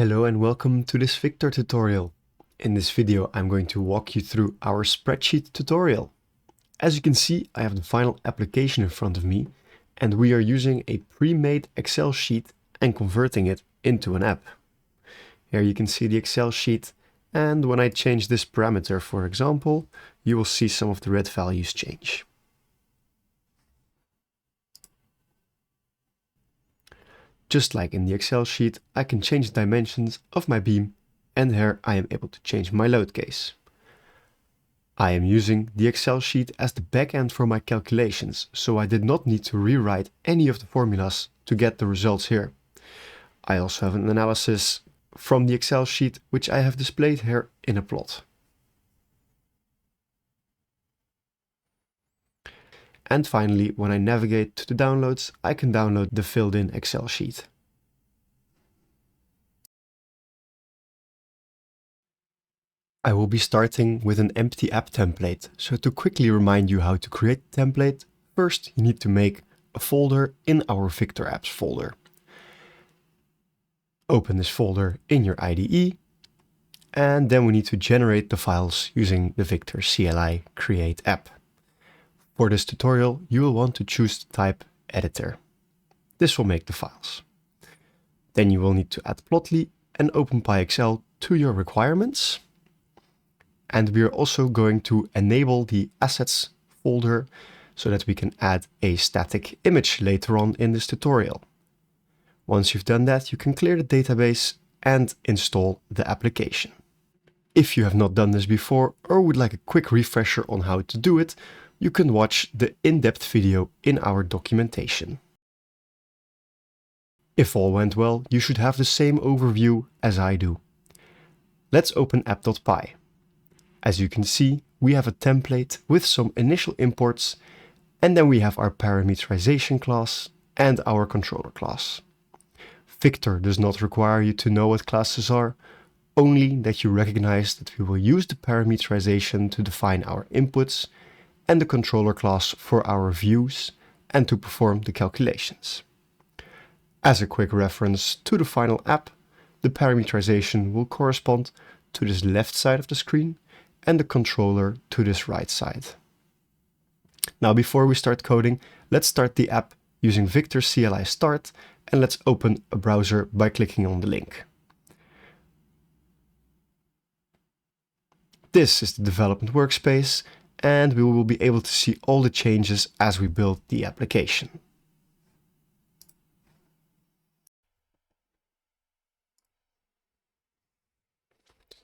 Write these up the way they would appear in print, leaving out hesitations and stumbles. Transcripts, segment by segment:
Hello and welcome to this VIKTOR tutorial. In this video I'm going to walk you through our spreadsheet tutorial. As you can see, I have the final application in front of me and we are using a pre-made Excel sheet and converting it into an app. Here you can see the Excel sheet, and when I change this parameter, for example, you will see some of the red values change. Just like in the Excel sheet, I can change the dimensions of my beam, and here I am able to change my load case. I am using the Excel sheet as the backend for my calculations, so I did not need to rewrite any of the formulas to get the results here. I also have an analysis from the Excel sheet, which I have displayed here in a plot. And finally, when I navigate to the downloads, I can download the filled-in Excel sheet. I will be starting with an empty app template, so to quickly remind you how to create a template, first you need to make a folder in our VIKTOR apps folder. Open this folder in your IDE, and then we need to generate the files using the VIKTOR CLI create app. For this tutorial, you will want to choose the type editor. This will make the files. Then you will need to add Plotly and OpenPyXL to your requirements. And we are also going to enable the assets folder so that we can add a static image later on in this tutorial. Once you've done that, you can clear the database and install the application. If you have not done this before or would like a quick refresher on how to do it, you can watch the in-depth video in our documentation. If all went well, you should have the same overview as I do. Let's open app.py. As you can see, we have a template with some initial imports, and then we have our parametrization class and our controller class. VIKTOR does not require you to know what classes are, only that you recognize that we will use the parametrization to define our inputs and the controller class for our views and to perform the calculations. As a quick reference to the final app, the parametrization will correspond to this left side of the screen and the controller to this right side. Now before we start coding, let's start the app using VIKTOR CLI start, and let's open a browser by clicking on the link. This is the development workspace, and we will be able to see all the changes as we build the application.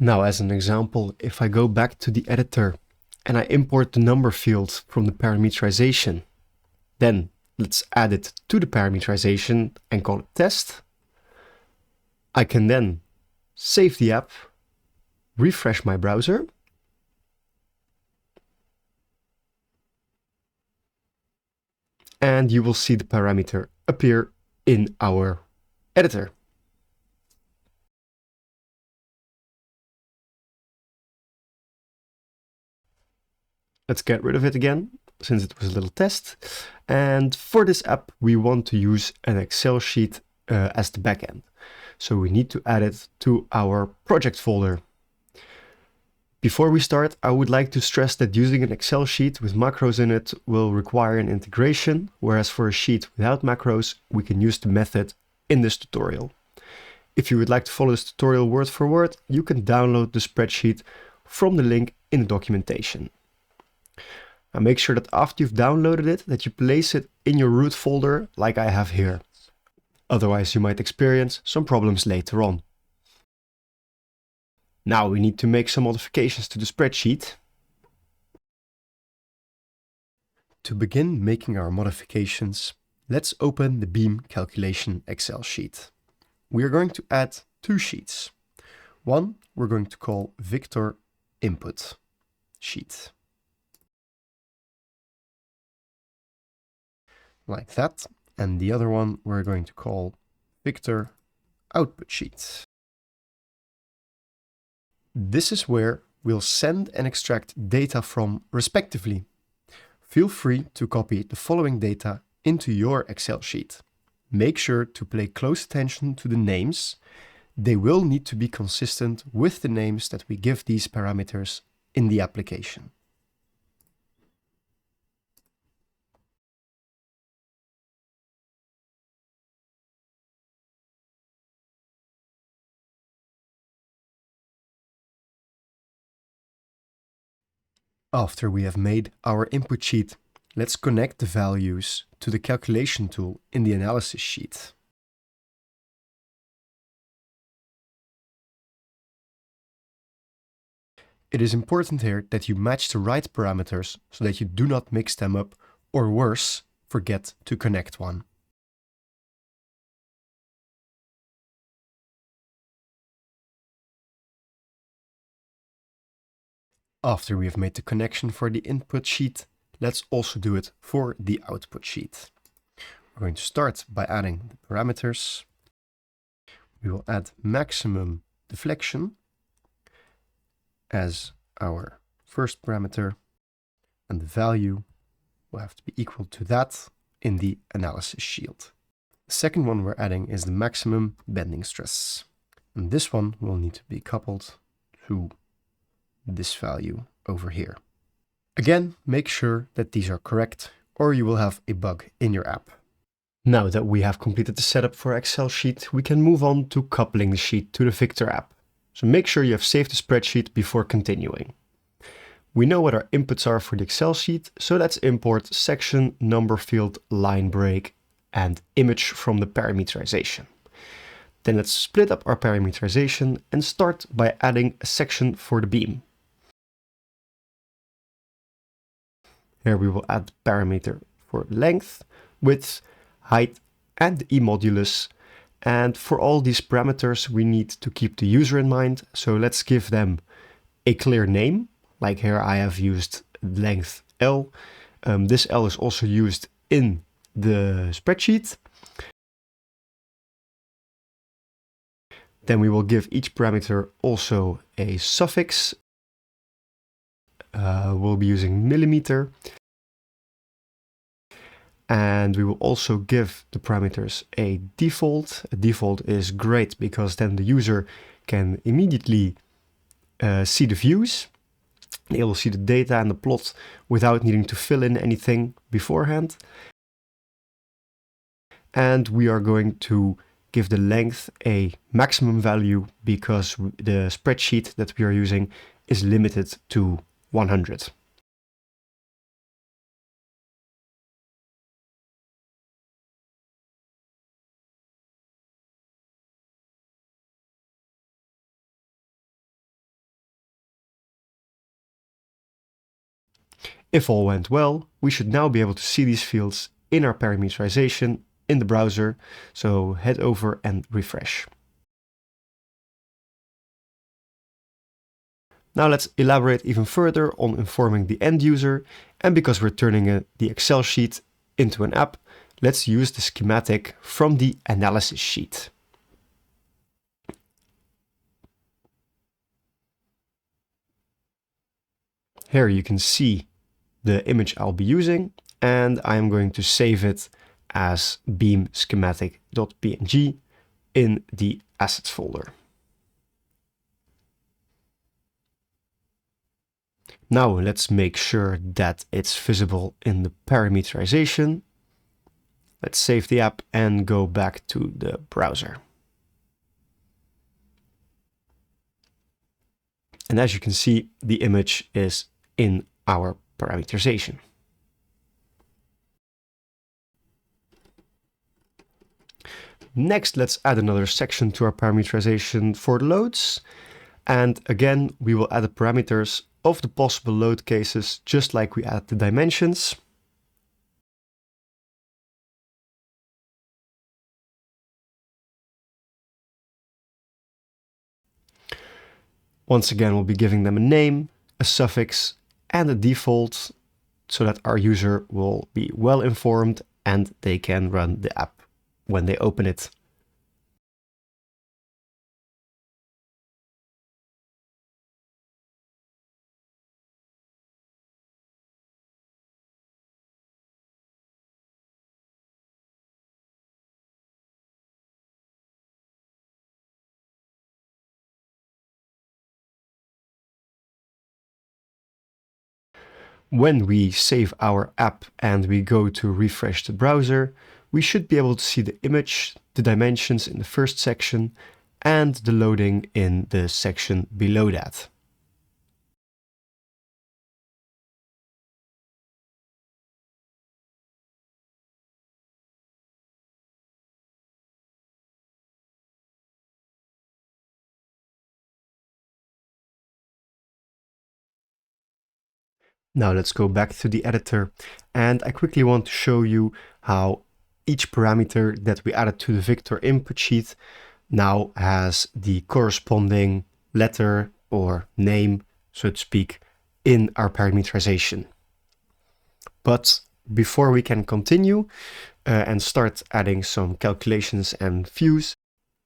Now, as an example, if I go back to the editor and I import the number field from the parametrization, then let's add it to the parametrization and call it test. I can then save the app, refresh my browser, and you will see the parameter appear in our editor. Let's get rid of it again, since it was a little test. And for this app, we want to use an Excel sheet as the backend. So we need to add it to our project folder. Before we start, I would like to stress that using an Excel sheet with macros in it will require an integration, whereas for a sheet without macros, we can use the method in this tutorial. If you would like to follow this tutorial word for word, you can download the spreadsheet from the link in the documentation. Now make sure that after you've downloaded it, that you place it in your root folder like I have here. Otherwise you might experience some problems later on. Now we need to make some modifications to the spreadsheet. To begin making our modifications, let's open the beam calculation Excel sheet. We are going to add two sheets. One we're going to call VIKTOR input sheet. Like that. And the other one we're going to call VIKTOR output sheet. This is where we'll send and extract data from respectively. Feel free to copy the following data into your Excel sheet. Make sure to pay close attention to the names They will need to be consistent with the names that we give these parameters in the application. After we have made our input sheet, let's connect the values to the calculation tool in the analysis sheet. It is important here that you match the right parameters so that you do not mix them up, or worse, forget to connect one. After we have made the connection for the input sheet, let's also do it for the output sheet. We're going to start by adding the parameters. We will add maximum deflection as our first parameter, and the value will have to be equal to that in the analysis sheet. The second one we're adding is the maximum bending stress, and this one will need to be coupled to this value over here. Again, make sure that these are correct, or you will have a bug in your app. Now that we have completed the setup for our Excel sheet, we can move on to coupling the sheet to the VIKTOR app. So make sure you have saved the spreadsheet before continuing. We know what our inputs are for the Excel sheet, so let's import section, number field, line break, and image from the parametrization. Then let's split up our parametrization and start by adding a section for the beam. Here we will add parameter for length, width, height, and e-modulus. And for all these parameters, we need to keep the user in mind. So let's give them a clear name. Like here I have used length L. This L is also used in the spreadsheet. Then we will give each parameter also a suffix. We'll be using millimeter. And we will also give the parameters a default. A default is great because then the user can immediately see the views. They will see the data and the plot without needing to fill in anything beforehand. And we are going to give the length a maximum value because the spreadsheet that we are using is limited to 100. If all went well, we should now be able to see these fields in our parameterization in the browser, so head over and refresh. Now let's elaborate even further on informing the end user, and because we're turning the Excel sheet into an app, let's use the schematic from the analysis sheet. Here you can see the image I'll be using, and I'm going to save it as beam schematic.png in the assets folder. Now let's make sure that it's visible in the parameterization. Let's save the app and go back to the browser. And as you can see, the image is in our parameterization. Next, let's add another section to our parameterization for loads. And again, we will add the parameters of the possible load cases, just like we add the dimensions. Once again, we'll be giving them a name, a suffix, and a default, so that our user will be well informed and they can run the app when they open it. When we save our app and we go to refresh the browser, we should be able to see the image, the dimensions in the first section, and the loading in the section below that. Now let's go back to the editor, and I quickly want to show you how each parameter that we added to the VIKTOR input sheet now has the corresponding letter or name, so to speak, in our parameterization. But before we can continue and start adding some calculations and views,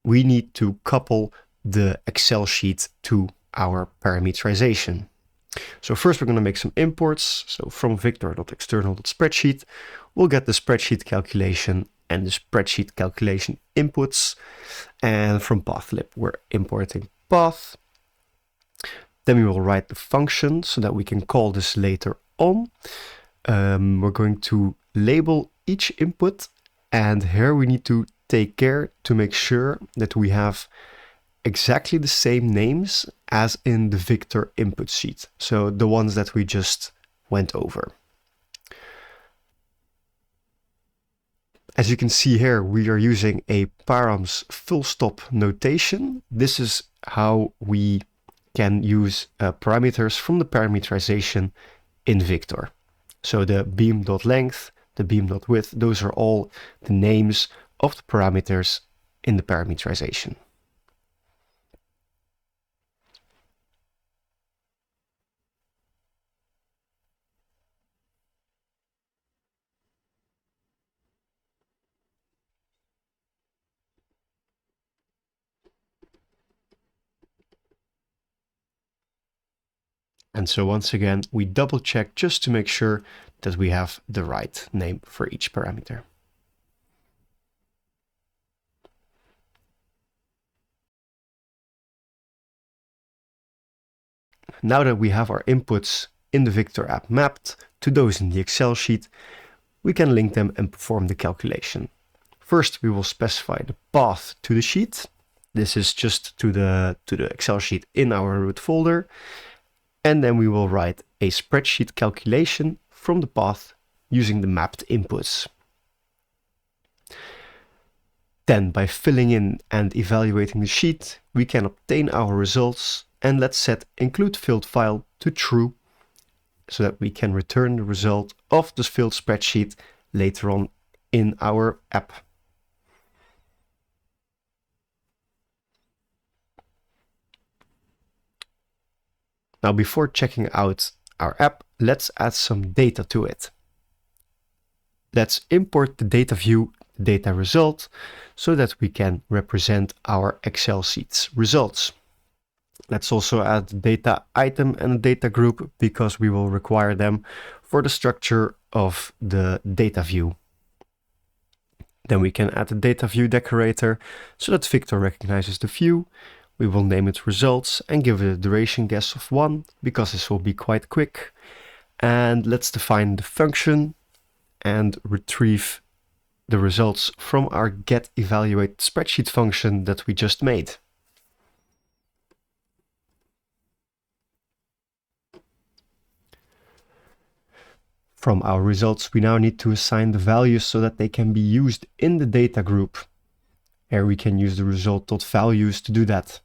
we need to couple the Excel sheet to our parameterization. So first we're going to make some imports. So from viktor.external.spreadsheet, we'll get the spreadsheet calculation and the spreadsheet calculation inputs. And from pathlib, we're importing path. Then we will write the function so that we can call this later on. We're going to label each input, and here we need to take care to make sure that we have exactly the same names as in the VIKTOR input sheet, so the ones that we just went over. As you can see here, we are using a params full stop notation. This is how we can use parameters from the parameterization in VIKTOR. So the beam.length, the beam.width, those are all the names of the parameters in the parameterization. And so once again, we double check just to make sure that we have the right name for each parameter. Now that we have our inputs in the VIKTOR app mapped to those in the Excel sheet, we can link them and perform the calculation. First, we will specify the path to the sheet. This is just to the Excel sheet in our root folder. And then we will write a spreadsheet calculation from the path using the mapped inputs. Then by filling in and evaluating the sheet, we can obtain our results, and let's set include filled file to true so that we can return the result of this filled spreadsheet later on in our app. Now, before checking out our app, let's add some data to it. Let's import the data view, the data result, so that we can represent our Excel sheet's results. Let's also add the data item and the data group because we will require them for the structure of the data view. Then we can add the data view decorator so that VIKTOR recognizes the view. We will name it results and give it a duration guess of 1 because this will be quite quick. And let's define the function and retrieve the results from our getEvaluate spreadsheet function that we just made. From our results, we now need to assign the values so that they can be used in the data group. Here we can use the result.values to do that.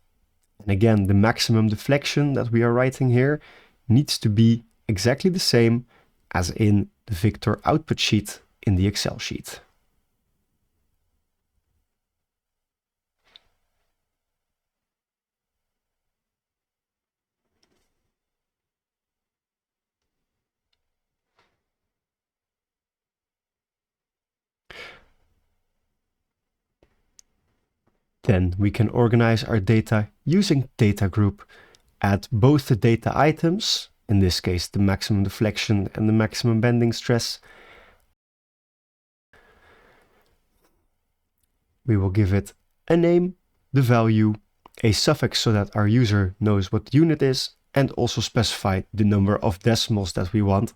And again, the maximum deflection that we are writing here needs to be exactly the same as in the VIKTOR output sheet in the Excel sheet. Then we can organize our data using data group, add both the data items, in this case the maximum deflection and the maximum bending stress. We will give it a name, the value, a suffix so that our user knows what the unit is, and also specify the number of decimals that we want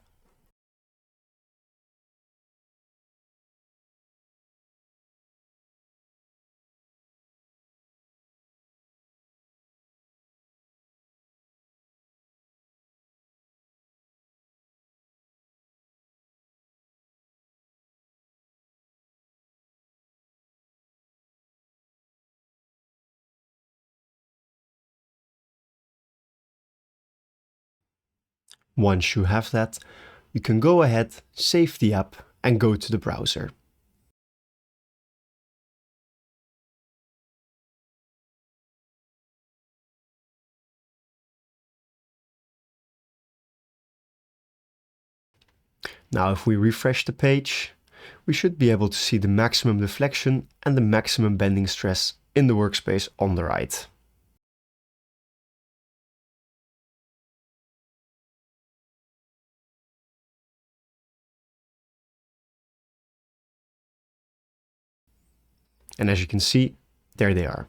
Once you have that, you can go ahead, save the app, and go to the browser. Now if we refresh the page, we should be able to see the maximum deflection and the maximum bending stress in the workspace on the right. And as you can see, there they are.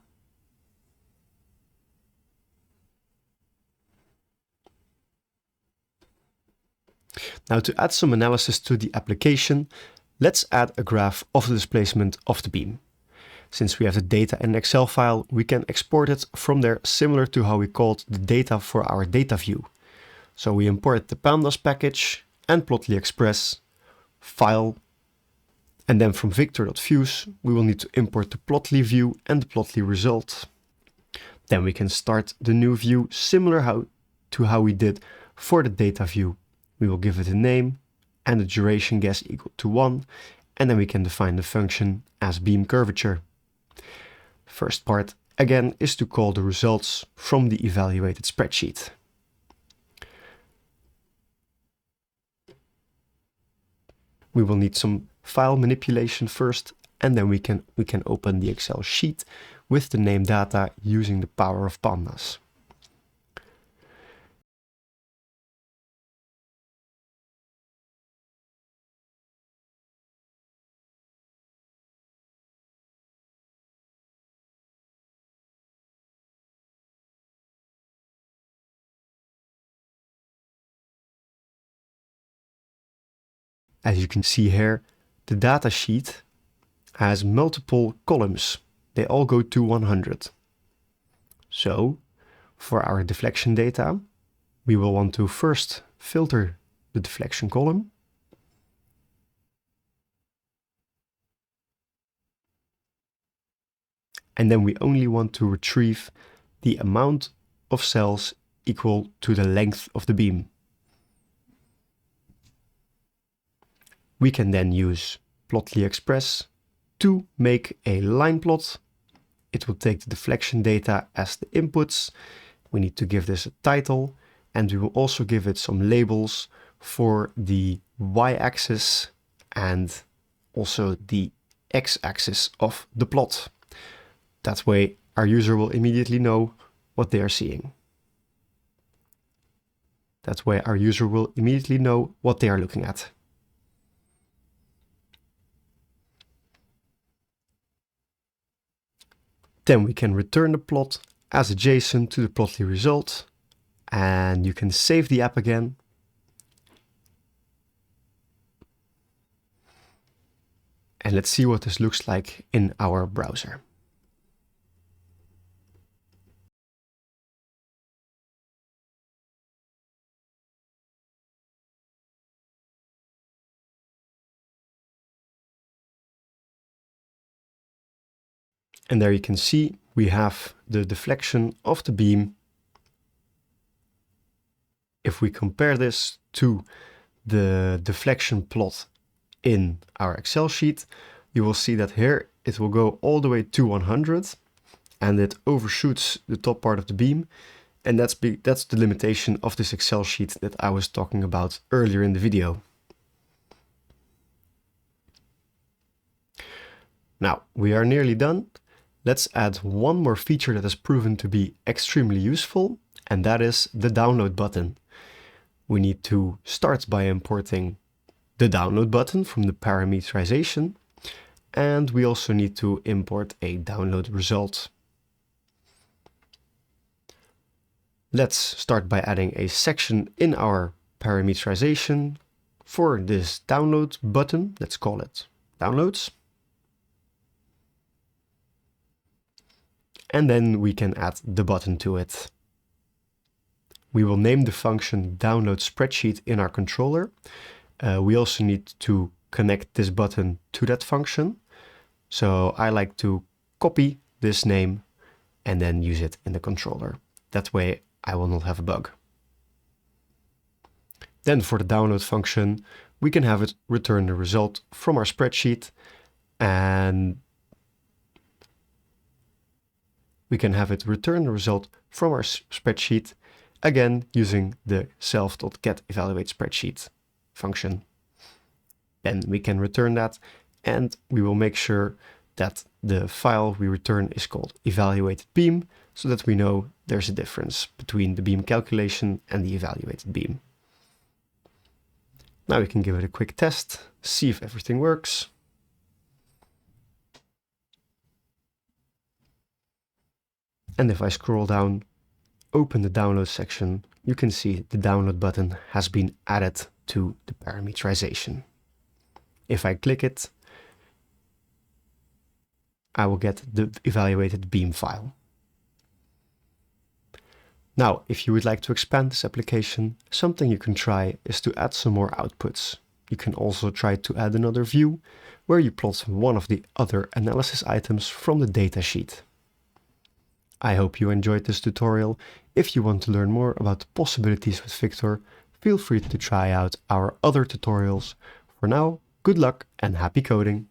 Now to add some analysis to the application, let's add a graph of the displacement of the beam. Since we have the data in an Excel file, we can export it from there similar to how we called the data for our data view. So we import the pandas package and Plotly Express, file, and then from VIKTOR.views, we will need to import the Plotly view and the Plotly result. Then we can start the new view similar to how we did for the data view. We will give it a name and a duration guess equal to 1, and then we can define the function as beam curvature. First part again is to call the results from the evaluated spreadsheet. We will need some file manipulation first, and then we can open the Excel sheet with the name data using the power of pandas. As you can see here, the data sheet has multiple columns. They all go to 100. So for our deflection data, we will want to first filter the deflection column. And then we only want to retrieve the amount of cells equal to the length of the beam. We can then use Plotly Express to make a line plot. It will take the deflection data as the inputs. We need to give this a title, and we will also give it some labels for the y-axis and also the x-axis of the plot. That way our user will immediately know what they are seeing. That way our user will immediately know what they are looking at. Then we can return the plot as a JSON to the Plotly result, and you can save the app again. And let's see what this looks like in our browser. And there you can see we have the deflection of the beam. If we compare this to the deflection plot in our Excel sheet, you will see that here it will go all the way to 100 and it overshoots the top part of the beam. And that's the limitation of this Excel sheet that I was talking about earlier in the video. Now we are nearly done. Let's add one more feature that has proven to be extremely useful, and that is the download button. We need to start by importing the download button from the parametrization, and we also need to import a download result. Let's start by adding a section in our parametrization for this download button. Let's call it downloads. And then we can add the button to it. We will name the function download spreadsheet in our controller. We also need to connect this button to that function. So I like to copy this name and then use it in the controller. That way I will not have a bug. Then for the download function, we can have it return the result from our spreadsheet, and we can have it return the result from our spreadsheet, again using the self.getEvaluateSpreadsheet function. Then we can return that, and we will make sure that the file we return is called evaluated beam, so that we know there's a difference between the beam calculation and the evaluated beam. Now we can give it a quick test, see if everything works. And if I scroll down, open the download section, you can see the download button has been added to the parametrization. If I click it, I will get the evaluated beam file. Now, if you would like to expand this application, something you can try is to add some more outputs. You can also try to add another view where you plot one of the other analysis items from the datasheet. I hope you enjoyed this tutorial. If you want to learn more about the possibilities with VIKTOR, feel free to try out our other tutorials. For now, good luck and happy coding!